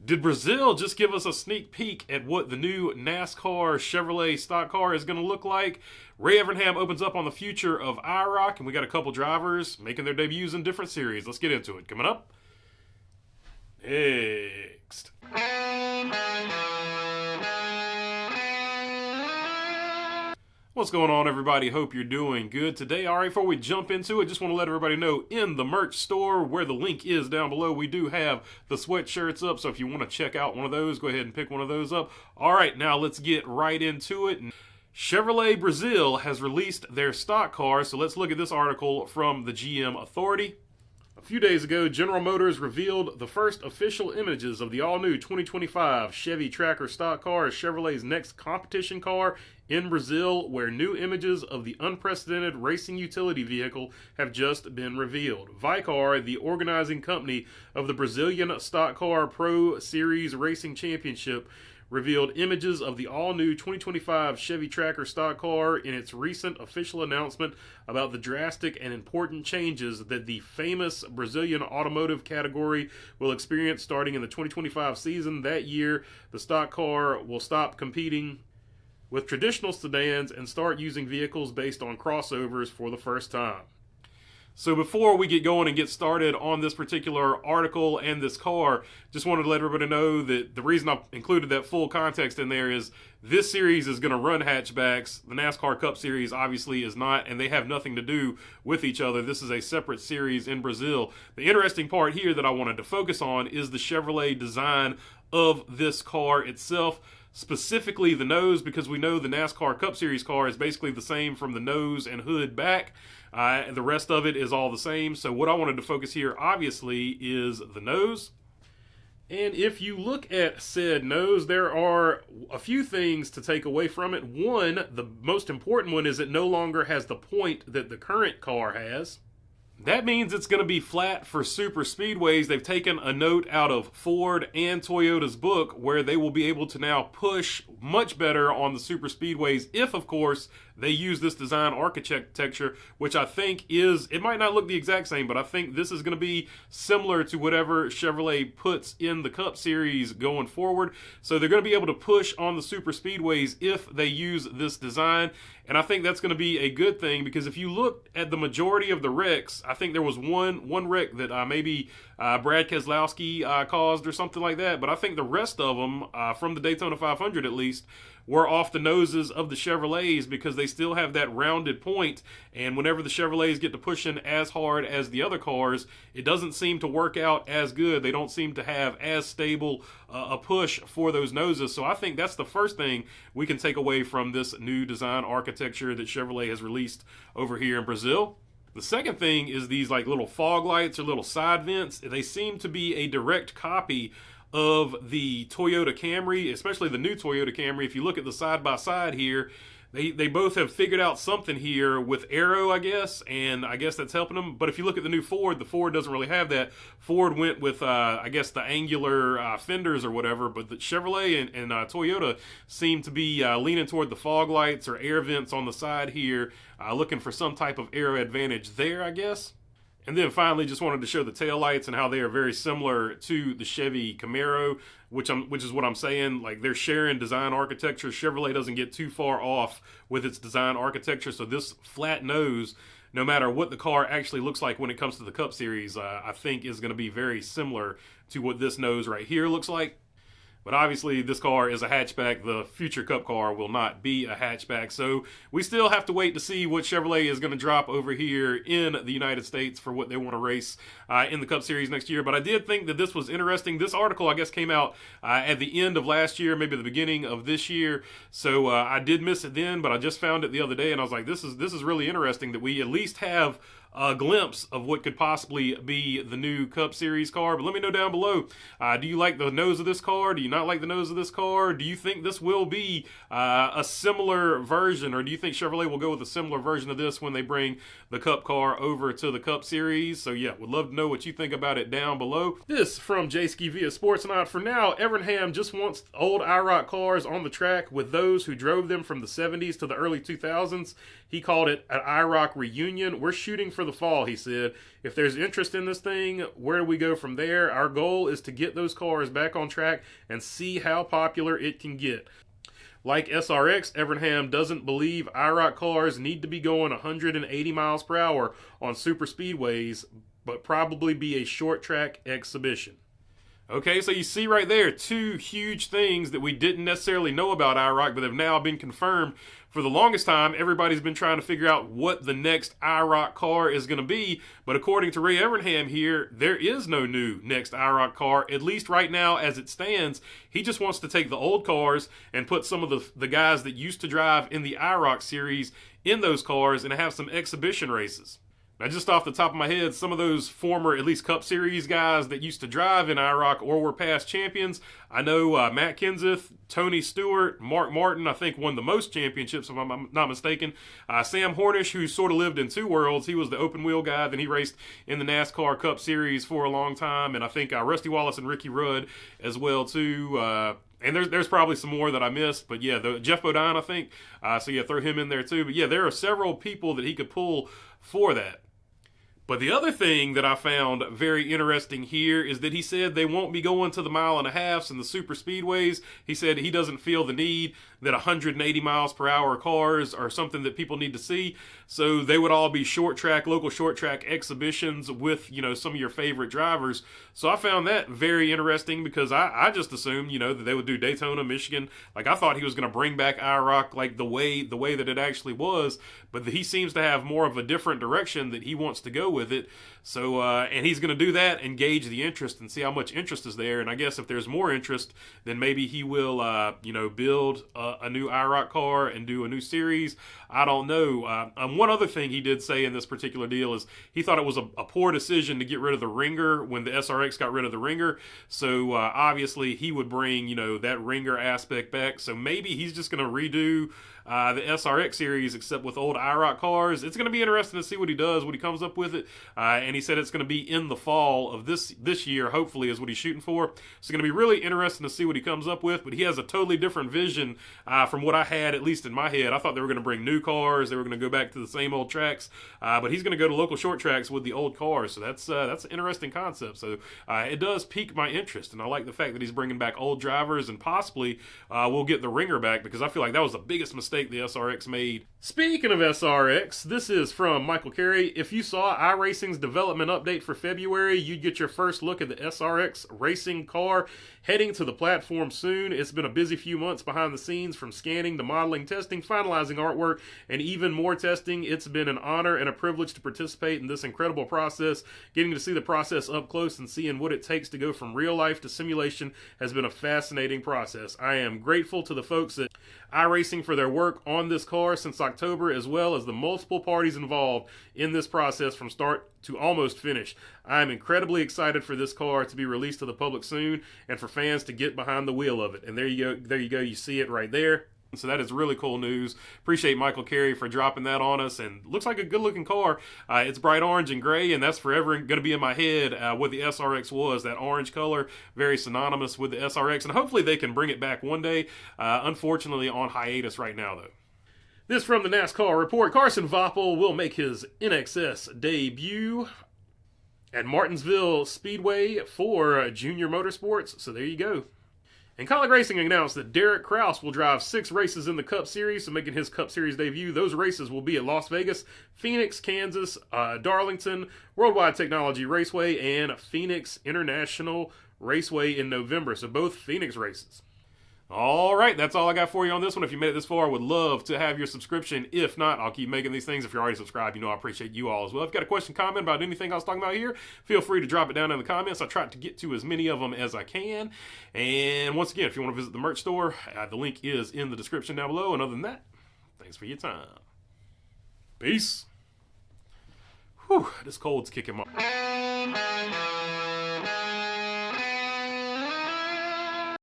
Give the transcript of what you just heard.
Did Brazil just give us a sneak peek at what the new NASCAR Chevrolet stock car is going to look like? Ray Evernham opens up on the future of IROC, and we got a couple drivers making their debuts in different series. Let's get into it. Coming up next. What's going on, everybody? Hope you're doing good today. All right, before we jump into it, just want to let everybody know in the merch store, where the link is down below, we do have the sweatshirts up. So if you want to check out one of those, go ahead and pick one of those up. All right, now let's get right into it. Chevrolet Brazil has released their stock car. So let's look at this article from the GM Authority. A few days ago, General Motors revealed the first official images of the all-new 2025 Chevy Tracker stock car as Chevrolet's next competition car in Brazil, where new images of the unprecedented racing utility vehicle have just been revealed. Vicar, the organizing company of the Brazilian Stock Car Pro Series Racing Championship, revealed images of the all-new 2025 Chevy Tracker stock car in its recent official announcement about the drastic and important changes that the famous Brazilian automotive category will experience starting in the 2025 season. That year, the stock car will stop competing with traditional sedans and start using vehicles based on crossovers for the first time. So before we get going and get started on this particular article and this car, just wanted to let everybody know that the reason I included that full context in there is this series is going to run hatchbacks. The NASCAR Cup Series obviously is not, and they have nothing to do with each other. This is a separate series in Brazil. The interesting part here that I wanted to focus on is the Chevrolet design of this car itself. Specifically the nose, because we know the NASCAR Cup Series car is basically the same from the nose and hood back. The rest of it is all the same. So what I wanted to focus here, obviously, is the nose. And if you look at said nose, there are a few things to take away from it. One, the most important one, is it no longer has the point that the current car has. That means it's going to be flat for super speedways. They've taken a note out of Ford and Toyota's book where they will be able to now push much better on the super speedways if, of course, they use this design architecture, which I think is, it might not look the exact same, but I think this is going to be similar to whatever Chevrolet puts in the Cup Series going forward. So they're going to be able to push on the super speedways if they use this design. And I think that's going to be a good thing, because if you look at the majority of the wrecks, I think there was one wreck that maybe Brad Keselowski caused or something like that. But I think the rest of them, from the Daytona 500 at least, were off the noses of the Chevrolets, because they still have that rounded point. And whenever the Chevrolets get to pushing as hard as the other cars, it doesn't seem to work out as good. They don't seem to have as stable a push for those noses. So I think that's the first thing we can take away from this new design architecture that Chevrolet has released over here in Brazil. The second thing is these like little fog lights or little side vents. They seem to be a direct copy of the Toyota Camry, especially the new Toyota Camry. If you look at the side-by-side here, they both have figured out something here with aero, I guess, and I guess that's helping them. But if you look at the new Ford, the Ford doesn't really have that. Ford went with, I guess, the angular fenders or whatever, but the Chevrolet and Toyota seem to be leaning toward the fog lights or air vents on the side here, looking for some type of aero advantage there, I guess. And then finally, just wanted to show the taillights and how they are very similar to the Chevy Camaro, which is what I'm saying. Like, they're sharing design architecture. Chevrolet doesn't get too far off with its design architecture. So this flat nose, no matter what the car actually looks like when it comes to the Cup Series, I think is going to be very similar to what this nose right here looks like. But obviously, this car is a hatchback. The future Cup car will not be a hatchback. So we still have to wait to see what Chevrolet is going to drop over here in the United States for what they want to race in the Cup Series next year. But I did think that this was interesting. This article, I guess, came out at the end of last year, maybe the beginning of this year. So I did miss it then, but I just found it the other day, and I was like, this is really interesting that we at least have a glimpse of what could possibly be the new Cup Series car. But let me know down below, do you like the nose of this car? Do you not like the nose of this car? Do you think this will be a similar version, or do you think Chevrolet will go with a similar version of this when they bring the Cup car over to the Cup Series? So yeah, would love to know what you think about it down below. This from J-Ski via Sportsnaut. For now, Evernham just wants old IROC cars on the track with those who drove them from the 70s to the early 2000s. He called it an IROC reunion. We're shooting for for the fall, he said. If there's interest in this thing, where do we go from there? Our goal is to get those cars back on track and see how popular it can get. Like SRX, Evernham doesn't believe IROC cars need to be going 180 miles per hour on super speedways, but probably be a short track exhibition. Okay, so you see right there, two huge things that we didn't necessarily know about IROC, but have now been confirmed. For the longest time, everybody's been trying to figure out what the next IROC car is going to be, but according to Ray Evernham here, there is no new next IROC car, at least right now as it stands. He just wants to take the old cars and put some of the guys that used to drive in the IROC series in those cars and have some exhibition races. Now, just off the top of my head, some of those former, at least Cup Series guys that used to drive in IROC or were past champions, I know Matt Kenseth, Tony Stewart, Mark Martin, I think won the most championships, if I'm not mistaken. Sam Hornish, who sort of lived in two worlds. He was the open wheel guy, then he raced in the NASCAR Cup Series for a long time. And I think Rusty Wallace and Ricky Rudd as well, too. And there's probably some more that I missed, but yeah, Jeff Bodine, I think. So yeah, throw him in there too. But yeah, there are several people that he could pull for that. But the other thing that I found very interesting here is that he said they won't be going to the 1.5 miles and the super speedways. He said he doesn't feel the need that 180 miles per hour cars are something that people need to see. So they would all be short track, local short track exhibitions with, some of your favorite drivers. So I found that very interesting because I just assumed, that they would do Daytona, Michigan. Like I thought he was going to bring back IROC like the way that it actually was. But he seems to have more of a different direction that he wants to go with it. So, and he's going to do that and gauge the interest and see how much interest is there. And I guess if there's more interest, then maybe he will, build a new IROC car and do a new series. I don't know. One other thing he did say in this particular deal is he thought it was a poor decision to get rid of the ringer when the SRX got rid of the ringer. So obviously he would bring, that ringer aspect back. So maybe he's just going to redo the SRX series except with old IROC cars. It's going to be interesting to see what he does, what he comes up with it. And he said it's going to be in the fall of this year, hopefully, is what he's shooting for. So it's going to be really interesting to see what he comes up with. But he has a totally different vision from what I had, at least in my head. I thought they were going to bring new cars. They were going to go back to the same old tracks. But he's going to go to local short tracks with the old cars. So that's an interesting concept. So it does pique my interest. And I like the fact that he's bringing back old drivers and possibly we'll get the ringer back because I feel like that was the biggest mistake the SRX made. Speaking of SRX, this is from Michael Carey. If you saw iRacing's development update for February, you'd get your first look at the SRX racing car heading to the platform soon. It's been a busy few months behind the scenes, from scanning to modeling, testing, finalizing artwork, and even more testing. It's been an honor and a privilege to participate in this incredible process. Getting to see the process up close and seeing what it takes to go from real life to simulation has been a fascinating process. I am grateful to the folks at iRacing for their work on this car since October, as well as the multiple parties involved in this process from start to almost finish. I am incredibly excited for this car to be released to the public soon and for fans to get behind the wheel of it. And there you go. You see it right there. So that is really cool news. Appreciate Michael Carey for dropping that on us. And looks like a good-looking car. It's bright orange and gray, and that's forever going to be in my head what the SRX was. That orange color, very synonymous with the SRX. And hopefully they can bring it back one day. Unfortunately, on hiatus right now, though. This from the NASCAR Report. Carson Voppel will make his NXS debut at Martinsville Speedway for Junior Motorsports. So there you go. And Colleague Racing announced that Derek Kraus will drive 6 races in the Cup Series, so making his Cup Series debut. Those races will be at Las Vegas, Phoenix, Kansas, Darlington, Worldwide Technology Raceway, and Phoenix International Raceway in November. So both Phoenix races. All right, that's all I got for you on this one. If you made it this far, I would love to have your subscription. If not, I'll keep making these things. If you're already subscribed, I appreciate you all as well. If you've got a question, comment about anything I was talking about here, feel free to drop it down in the comments. I try to get to as many of them as I can. And once again, if you want to visit the merch store, the link is in the description down below. And other than that, thanks for your time. Peace. Whew, this cold's kicking my...